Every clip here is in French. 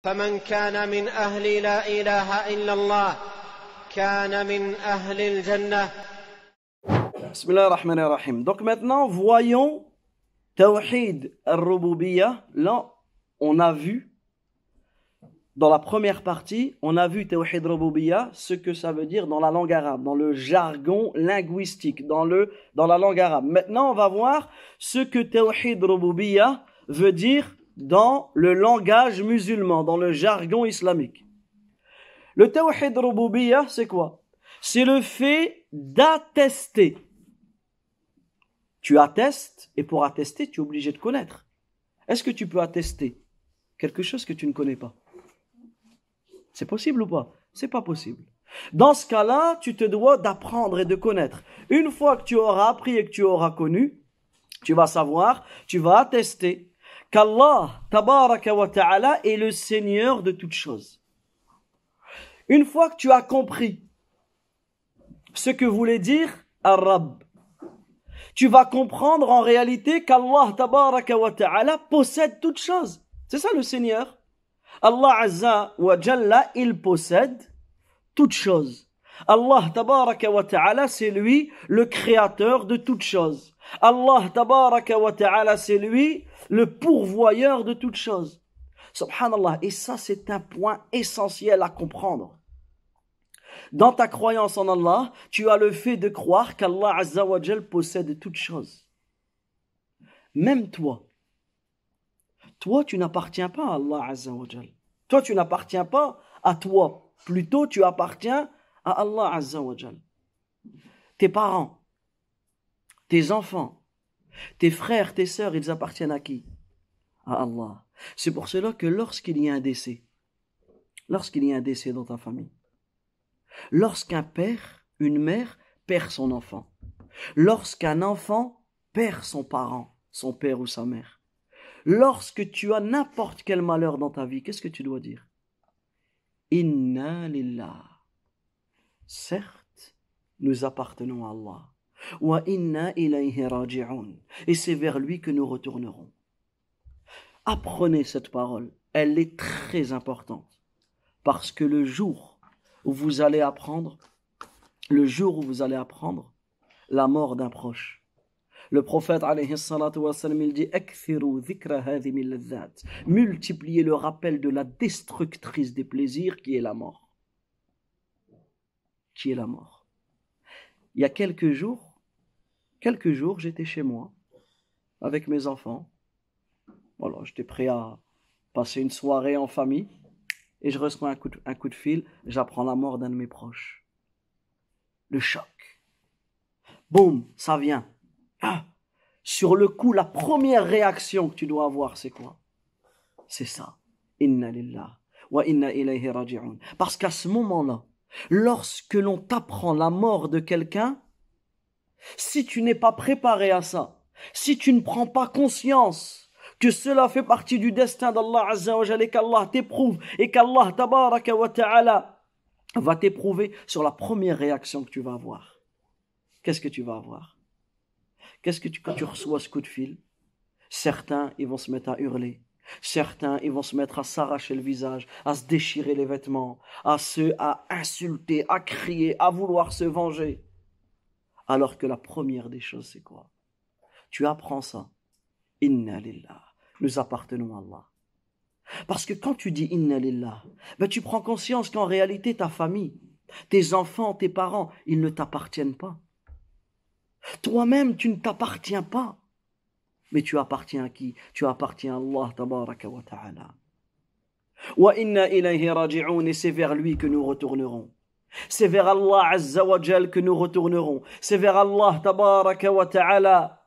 فمن كان من أهل لا إله إلا الله كان من أهل الجنة. Bismillah ar-Rahman ar-Rahim. Donc maintenant, voyons Tawhid al-Rububiyyah. Là, on a vu, dans la première partie, on a vu Tawhid al-Rububiyyah, ce que ça veut dire dans la langue arabe, dans le jargon linguistique, dans la langue arabe. Maintenant, on va voir ce que Tawhid al-Rububiyyah veut dire dans le langage musulman, dans le jargon islamique. Le Tawhid al-Rububiyyah, c'est quoi? C'est le fait d'attester. Tu attestes, et pour attester, tu es obligé de connaître. Est-ce que tu peux attester quelque chose que tu ne connais pas? C'est possible ou pas? C'est pas possible. Dans ce cas-là, tu te dois d'apprendre et de connaître. Une fois que tu auras appris et que tu auras connu, tu vas savoir, tu vas attester qu'Allah, tabaraka wa ta'ala, est le Seigneur de toutes choses. Une fois que tu as compris ce que voulait dire Ar-Rabb, tu vas comprendre en réalité qu'Allah tabaraka wa ta'ala possède toutes choses. C'est ça le Seigneur. Allah azza wa jalla, il possède toutes choses. Allah tabaraka wa ta'ala, c'est lui le créateur de toutes choses. Allah tabaraka wa ta'ala, c'est lui le pourvoyeur de toutes choses. Subhanallah. Et ça, c'est un point essentiel à comprendre. Dans ta croyance en Allah, tu as le fait de croire qu'Allah Azza wa Jal possède toutes choses. Même toi. Toi, tu n'appartiens pas à Allah Azza wa Jal. Toi, tu n'appartiens pas à toi. Plutôt, tu appartiens à Allah Azza wa Jal. Tes parents, tes enfants, tes frères, tes sœurs, ils appartiennent à qui? À Allah. C'est pour cela que lorsqu'il y a un décès dans ta famille, lorsqu'un père, une mère perd son enfant, lorsqu'un enfant perd son parent, son père ou sa mère, lorsque tu as n'importe quel malheur dans ta vie, qu'est-ce que tu dois dire? Inna lillah. Certes, nous appartenons à Allah. Wa inna ilayhi raji'un. Et c'est vers lui que nous retournerons. Apprenez cette parole. Elle est très importante. Parce que le jour où vous allez apprendre la mort d'un proche, le prophète alayhi salatu wa sallam, il dit akthiru dhikra hadhimi ladhat, multipliez le rappel de la destructrice des plaisirs qui est la mort. Il y a quelques jours, j'étais chez moi avec mes enfants. Voilà, j'étais prêt à passer une soirée en famille. Et je reçois un coup de fil, j'apprends la mort d'un de mes proches. Le choc. Boum, ça vient. Ah, sur le coup, la première réaction que tu dois avoir, c'est quoi? C'est ça. Inna lillah wa inna ilayhi raji'un. Parce qu'à ce moment-là, lorsque l'on t'apprend la mort de quelqu'un, si tu n'es pas préparé à ça, si tu ne prends pas conscience que cela fait partie du destin d'Allah Azza wa Jalla et qu'Allah t'éprouve et qu'Allah tabaraka wa ta'ala va t'éprouver sur la première réaction que tu vas avoir. Qu'est-ce que tu vas avoir? Quand tu reçois ce coup de fil, certains, ils vont se mettre à hurler. Certains, ils vont se mettre à s'arracher le visage, à se déchirer les vêtements, à insulter, à crier, à vouloir se venger. Alors que la première des choses, c'est quoi? Tu apprends ça. Inna lillah. Nous appartenons à Allah. Parce que quand tu dis Inna lillah, tu prends conscience qu'en réalité, ta famille, tes enfants, tes parents, ils ne t'appartiennent pas. Toi-même, tu ne t'appartiens pas. Mais tu appartiens à qui? Tu appartiens à Allah, tabaraka wa ta'ala. Wa inna ilayhi raji'un, et c'est vers lui que nous retournerons. C'est vers Allah Azza wa Jal que nous retournerons. C'est vers Allah, tabaraka wa ta'ala,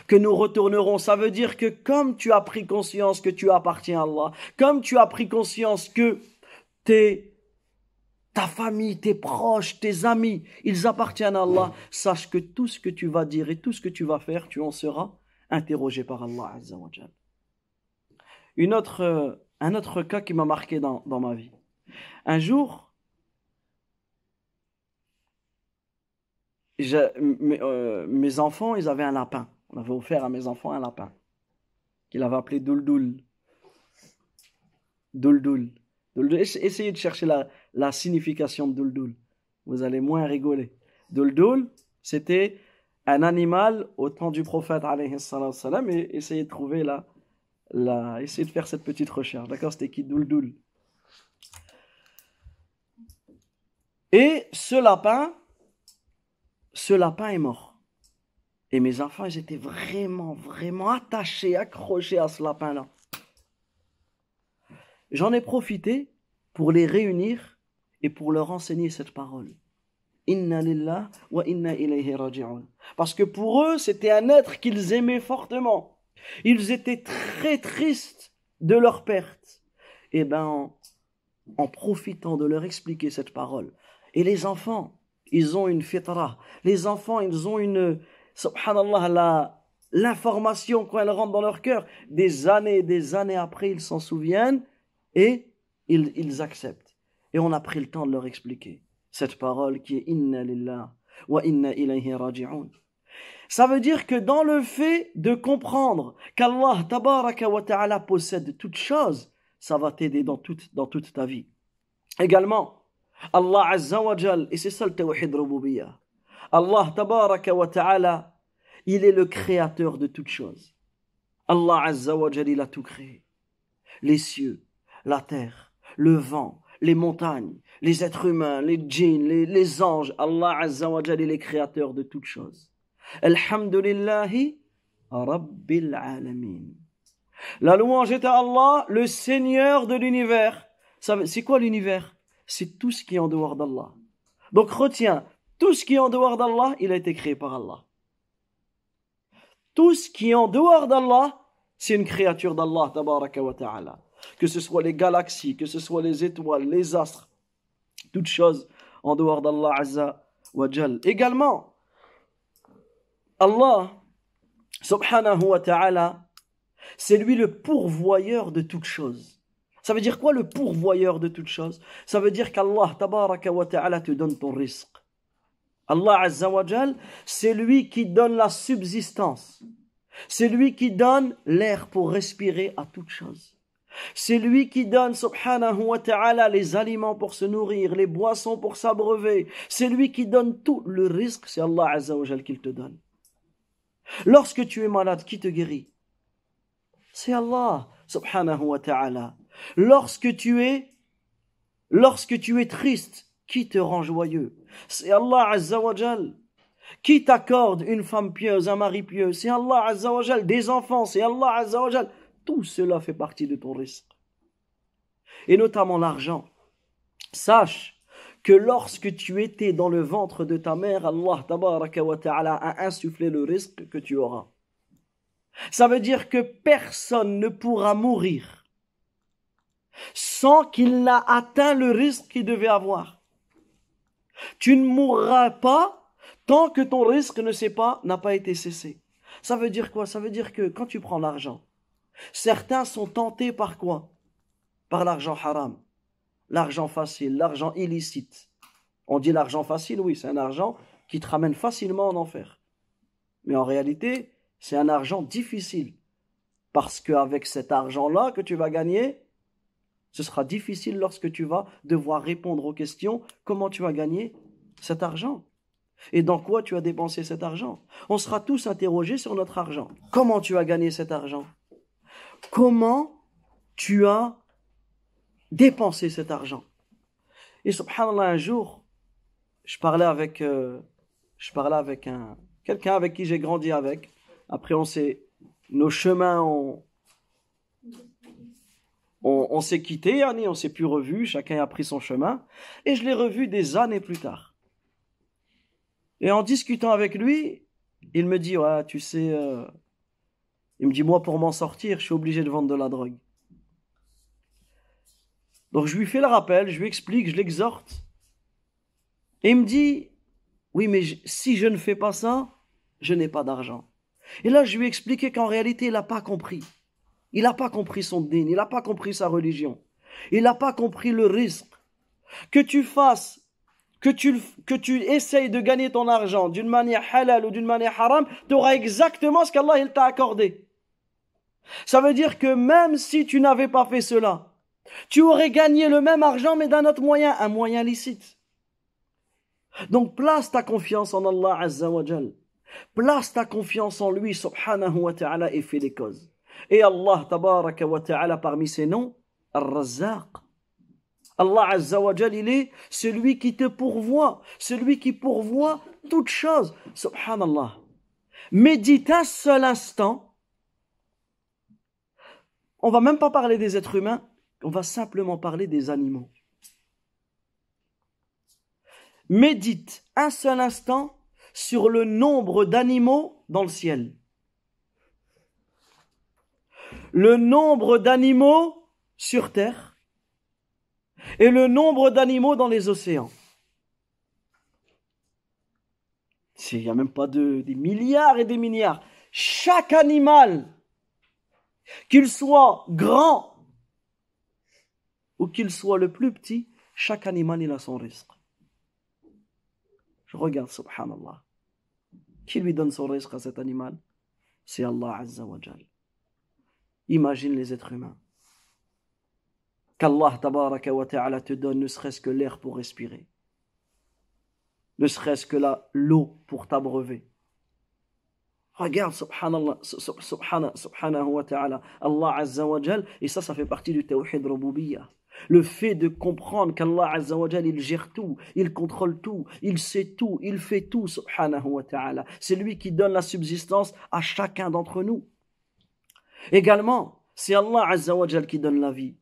que nous retournerons. Ça veut dire que comme tu as pris conscience que tu appartiens à Allah, comme tu as pris conscience que ta famille, tes proches, tes amis, ils appartiennent à Allah, sache que tout ce que tu vas dire et tout ce que tu vas faire, tu en seras interrogé par Allah Azza wa Jal. Un autre cas qui m'a marqué dans ma vie. Un jour, mes enfants, ils avaient un lapin. On avait offert à mes enfants un lapin qu'il avait appelé Douldoul. Duldul. Essayez de chercher la signification de Duldul. Vous allez moins rigoler. Duldul, c'était un animal au temps du prophète, alayhi salam, et essayez de trouver essayez de faire cette petite recherche. D'accord? C'était qui Duldul? Et ce lapin est mort. Et mes enfants, ils étaient vraiment, vraiment attachés, accrochés à ce lapin-là. J'en ai profité pour les réunir et pour leur enseigner cette parole. Inna lillah wa inna ilayhi raji'un. Parce que pour eux, c'était un être qu'ils aimaient fortement. Ils étaient très tristes de leur perte. Et en profitant de leur expliquer cette parole. Et les enfants, ils ont une fitra. Les enfants, ils ont subhanallah, l'information quand elle rentre dans leur cœur. Des années après, ils s'en souviennent et ils acceptent. Et on a pris le temps de leur expliquer cette parole qui est Inna lillah wa inna ilayhi raji'un. Ça veut dire que dans le fait de comprendre qu'Allah tabaraka wa ta'ala possède toutes choses, ça va t'aider dans toute ta vie. Également, Allah Azza wa Jal, et c'est ça le tawhid rububiyyah, Allah tabaraka wa ta'ala, il est le créateur de toutes choses. Allah Azza wa Jal, il a tout créé. Les cieux, la terre, le vent, les montagnes, les êtres humains, les djinns, les anges. Allah Azza wa Jal, il est créateur de toutes choses. Alhamdulillahi Rabbil Alamin. La louange est à Allah, le Seigneur de l'univers. C'est quoi l'univers? C'est tout ce qui est en dehors d'Allah. Donc retiens, tout ce qui est en dehors d'Allah, il a été créé par Allah. Tout ce qui est en dehors d'Allah, c'est une créature d'Allah, tabaraka wa ta'ala. Que ce soit les galaxies, que ce soit les étoiles, les astres, toutes choses en dehors d'Allah Azza wa Jal. Également, Allah, subhanahu wa ta'ala, c'est lui le pourvoyeur de toutes choses. Ça veut dire quoi le pourvoyeur de toutes choses? Ça veut dire qu'Allah tabaraka wa ta'ala te donne ton risque. Allah Azza wa Jal, c'est lui qui donne la subsistance. C'est lui qui donne l'air pour respirer à toutes choses. C'est lui qui donne, subhanahu wa ta'ala, les aliments pour se nourrir, les boissons pour s'abreuver. C'est lui qui donne tout. Le risque, c'est Allah Azza wa Jal qui le te donne. Lorsque tu es malade, qui te guérit? C'est Allah, subhanahu wa ta'ala. Lorsque tu es triste, qui te rend joyeux? C'est Allah Azza wa Jal. Qui t'accorde une femme pieuse, un mari pieux? C'est Allah Azza wa Jal. Des enfants, c'est Allah Azza wa Jal. Tout cela fait partie de ton risque. Et notamment l'argent. Sache que lorsque tu étais dans le ventre de ta mère, Allah tabaraka wa ta'ala a insufflé le risque que tu auras. Ça veut dire que personne ne pourra mourir sans qu'il n'a atteint le risque qu'il devait avoir. Tu ne mourras pas tant que ton risque n'a pas été cessé. Ça veut dire quoi? Ça veut dire que quand tu prends l'argent, certains sont tentés par quoi? Par l'argent haram, l'argent facile, l'argent illicite. On dit l'argent facile, oui, c'est un argent qui te ramène facilement en enfer. Mais en réalité, c'est un argent difficile. Parce qu'avec cet argent-là que tu vas gagner, ce sera difficile lorsque tu vas devoir répondre aux questions comment tu as gagné cet argent et dans quoi tu as dépensé cet argent. On sera tous interrogés sur notre argent. Comment tu as gagné cet argent? Comment tu as dépensé cet argent? Et subhanallah, un jour, je parlais avec quelqu'un avec qui j'ai grandi avec. Après, nos chemins on s'est quittés, on s'est plus revus, chacun a pris son chemin, et je l'ai revu des années plus tard. Et en discutant avec lui, il me dit, ouais, tu sais, il me dit, moi, pour m'en sortir, je suis obligé de vendre de la drogue. Donc je lui fais le rappel, je lui explique, je l'exhorte, et il me dit, oui, mais si je ne fais pas ça, je n'ai pas d'argent. Et là, je lui ai expliqué qu'en réalité, il n'a pas compris. Il n'a pas compris son dîn, il n'a pas compris sa religion. Il n'a pas compris le risque. Que tu fasses, que tu essayes de gagner ton argent d'une manière halal ou d'une manière haram, tu auras exactement ce qu'Allah il t'a accordé. Ça veut dire que même si tu n'avais pas fait cela, Tu aurais gagné le même argent, mais d'un autre moyen, un moyen licite. Donc place ta confiance en Allah Azza wa Jal. Place ta confiance en lui, subhanahu wa ta'ala, et fais des causes. Et Allah, tabaraka wa ta'ala, parmi ses noms, Ar-Razzaq. Allah Azza wa Jal, il est celui qui te pourvoit, celui qui pourvoit toutes choses. Subhanallah. Médite un seul instant. On va même pas parler des êtres humains, on va simplement parler des animaux. Médite un seul instant sur le nombre d'animaux dans le ciel. Le nombre d'animaux sur terre et le nombre d'animaux dans les océans. Il n'y a même pas des milliards et des milliards. Chaque animal, qu'il soit grand ou qu'il soit le plus petit, chaque animal il a son risque. Je regarde, subhanallah. Qui lui donne son risque à cet animal? C'est Allah Azza wa Jal. Imagine les êtres humains. Qu'Allah tabaraka wa ta'ala te donne ne serait-ce que l'air pour respirer. Ne serait-ce que l'eau pour t'abreuver. Regarde, subhanallah, subhanahu wa ta'ala, Allah Azza wa Jal, et ça fait partie du tawhid rububiyyah. Le fait de comprendre qu'Allah Azza wa Jal, il gère tout, il contrôle tout, il sait tout, il fait tout, subhanahu wa ta'ala. C'est lui qui donne la subsistance à chacun d'entre nous. Également, c'est Allah Azza wa Jal qui donne la vie.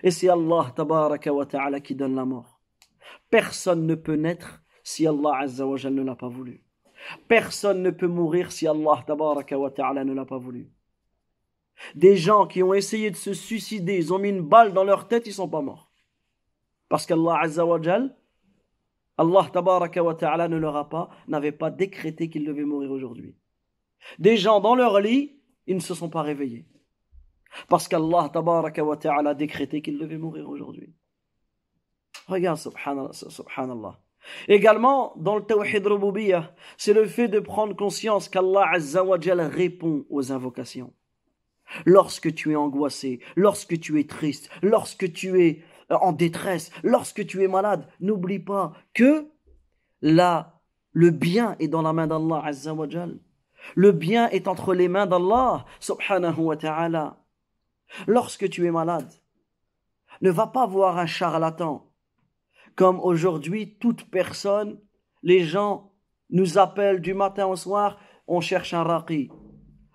Et c'est Allah tabaraka wa ta'ala qui donne la mort. Personne ne peut naître si Allah Azza wa Jal ne l'a pas voulu. Personne ne peut mourir si Allah tabaraka wa ta'ala ne l'a pas voulu. Des gens qui ont essayé de se suicider, ils ont mis une balle dans leur tête, ils ne sont pas morts. Parce qu'Allah Azza wa Jal, Allah tabaraka wa ta'ala n'avait pas décrété qu'ils devaient mourir aujourd'hui. Des gens dans leur lit, ils ne se sont pas réveillés. Parce qu'Allah tabaraka wa ta'ala a décrété qu'ils devaient mourir aujourd'hui. Regarde, subhanallah. Également, dans le tawhid rububiyyah, c'est le fait de prendre conscience qu'Allah Azza wa Jal répond aux invocations. Lorsque tu es angoissé, lorsque tu es triste, lorsque tu es en détresse, lorsque tu es malade, n'oublie pas que le bien est dans la main d'Allah Azza wa Jal. Le bien est entre les mains d'Allah subhanahu wa ta'ala. Lorsque tu es malade, ne va pas voir un charlatan. Comme aujourd'hui, toute personne, les gens nous appellent du matin au soir, on cherche un raqi.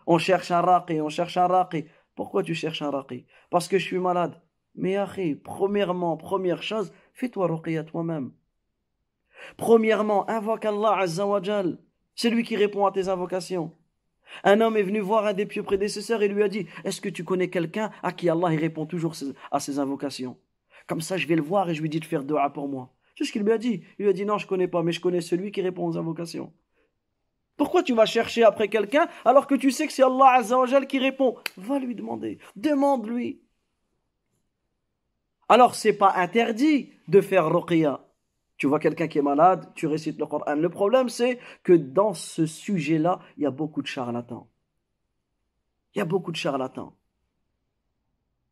On cherche un raqi. Pourquoi tu cherches un raqi? Parce que je suis malade. Mais akhi, première chose, fais-toi ruqiyya toi-même. Premièrement, invoque Allah Azza wa Jal. C'est lui qui répond à tes invocations. Un homme est venu voir un des pieux prédécesseurs et lui a dit, est-ce que tu connais quelqu'un à qui Allah il répond toujours à ses invocations? Comme ça, je vais le voir et je lui dis de faire dua pour moi. C'est ce qu'il lui a dit. Il lui a dit, non, je ne connais pas, mais je connais celui qui répond aux invocations. Pourquoi tu vas chercher après quelqu'un alors que tu sais que c'est Allah Azza wa Jal qui répond? Va lui demander. Demande-lui. Alors, ce n'est pas interdit de faire ruqiyya. Tu vois quelqu'un qui est malade, tu récites le Coran. Le problème, c'est que dans ce sujet-là, il y a beaucoup de charlatans.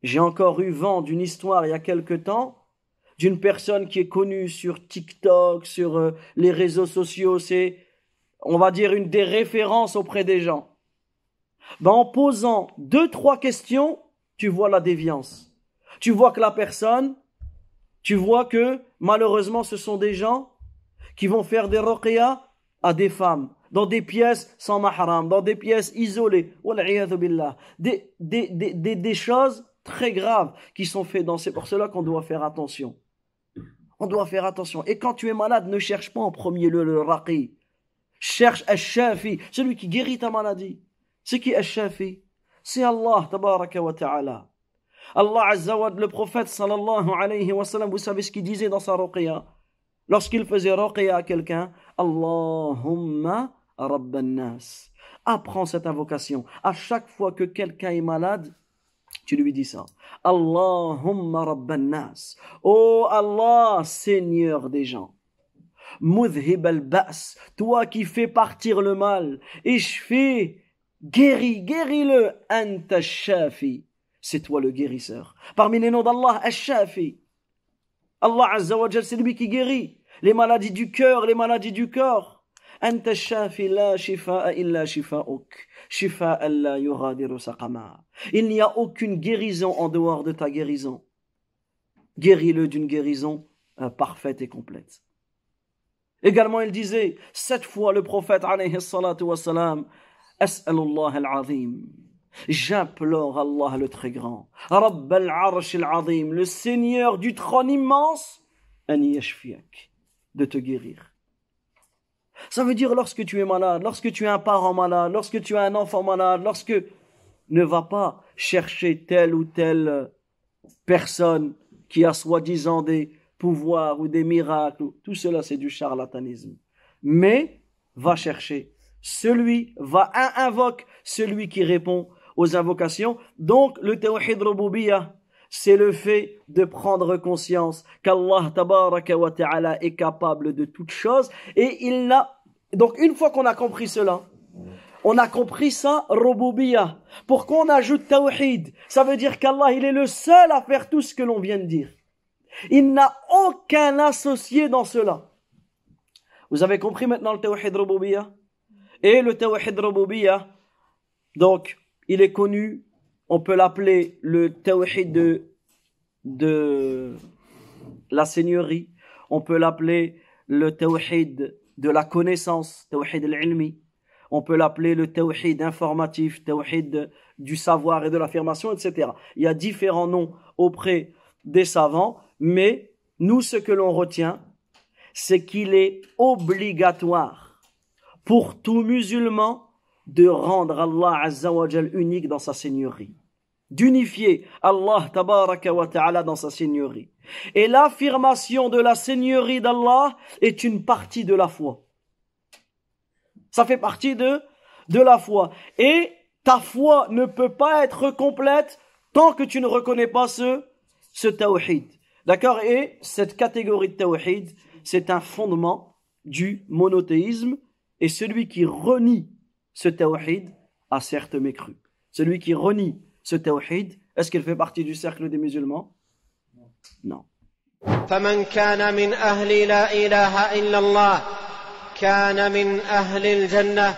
J'ai encore eu vent d'une histoire il y a quelque temps, d'une personne qui est connue sur TikTok, sur les réseaux sociaux. C'est, on va dire, une des références auprès des gens. En posant 2-3 questions, tu vois la déviance. Tu vois que la personne, tu vois que malheureusement ce sont des gens qui vont faire des ruqiyya à des femmes, dans des pièces sans mahram, dans des pièces isolées. Wal'iyadhu billah. Des choses très graves qui sont faites dans. C'est pour cela qu'on doit faire attention. On doit faire attention. Et quand tu es malade, ne cherche pas en premier lieu le raqi. Cherche al-shafi, celui qui guérit ta maladie. C'est qui al-shafi? C'est Allah, tabaraka wa ta'ala. Allah Azza wa Jalla, le prophète sallallahu alayhi wa sallam, vous savez ce qu'il disait dans sa ruqiyya? Lorsqu'il faisait ruqiyya à quelqu'un, Allahumma rabban nas. Apprends cette invocation. À chaque fois que quelqu'un est malade, tu lui dis ça. Allahumma rabban nas. Oh Allah, Seigneur des gens. Mudhib al-ba's. Toi qui fais partir le mal. Ishfi, guéris-le. Anta shafi. c'est toi le guérisseur. Parmi les noms d'Allah, Ash-Shafi. Allah Azza wa Jal, c'est lui qui guérit les maladies du cœur, les maladies du corps. Anta Ash-Shafi la shifa'a illa shifa'uk. Shifa'an la yughadiru saqama. Il n'y a aucune guérison en dehors de ta guérison. Guéris-le d'une guérison parfaite et complète. Également, il disait 7 fois le prophète alayhi salatu wa salam, As'alullah al-azim. J'implore Allah le très grand, Rabb al-arsh al-azim, le Seigneur du trône immense, an yashfiak, de te guérir. Ça veut dire lorsque tu es malade, lorsque tu es un parent malade, lorsque tu as un enfant malade, lorsque ne va pas chercher telle ou telle personne qui a soi-disant des pouvoirs ou des miracles, tout cela c'est du charlatanisme. Mais va chercher invoque celui qui répond aux invocations. Donc le tawhid rububiyyah, c'est le fait de prendre conscience qu'Allah tabaraka wa ta'ala est capable de toutes choses et donc une fois qu'on a compris cela, on a compris ça, rububiyyah. Pourquoi on ajoute tawhid? Ça veut dire qu'Allah, il est le seul à faire tout ce que l'on vient de dire. Il n'a aucun associé dans cela. Vous avez compris maintenant le tawhid rububiyyah? Et le tawhid rububiyyah, donc, il est connu, on peut l'appeler le tawhid de la seigneurie, on peut l'appeler le tawhid de la connaissance, tawhid al-ilmi, on peut l'appeler le tawhid informatif, tawhid du savoir et de l'affirmation, etc. Il y a différents noms auprès des savants, mais nous, ce que l'on retient, c'est qu'il est obligatoire pour tout musulman de rendre Allah Azza wa Jal unique dans sa seigneurie, d'unifier Allah Tabaraka wa Ta'ala dans sa seigneurie. Et l'affirmation de la seigneurie d'Allah est une partie de la foi. Ça fait partie de la foi. Et ta foi ne peut pas être complète tant que tu ne reconnais pas ce tawhid. D'accord? Et cette catégorie de tawhid, c'est un fondement du monothéisme. Et celui qui renie ce tawhid a certes mécru. Celui qui renie ce tawhid, est-ce qu'il fait partie du cercle des musulmans? Non. فمن كان من أهل لا إله إلا الله كان من أهل الجنة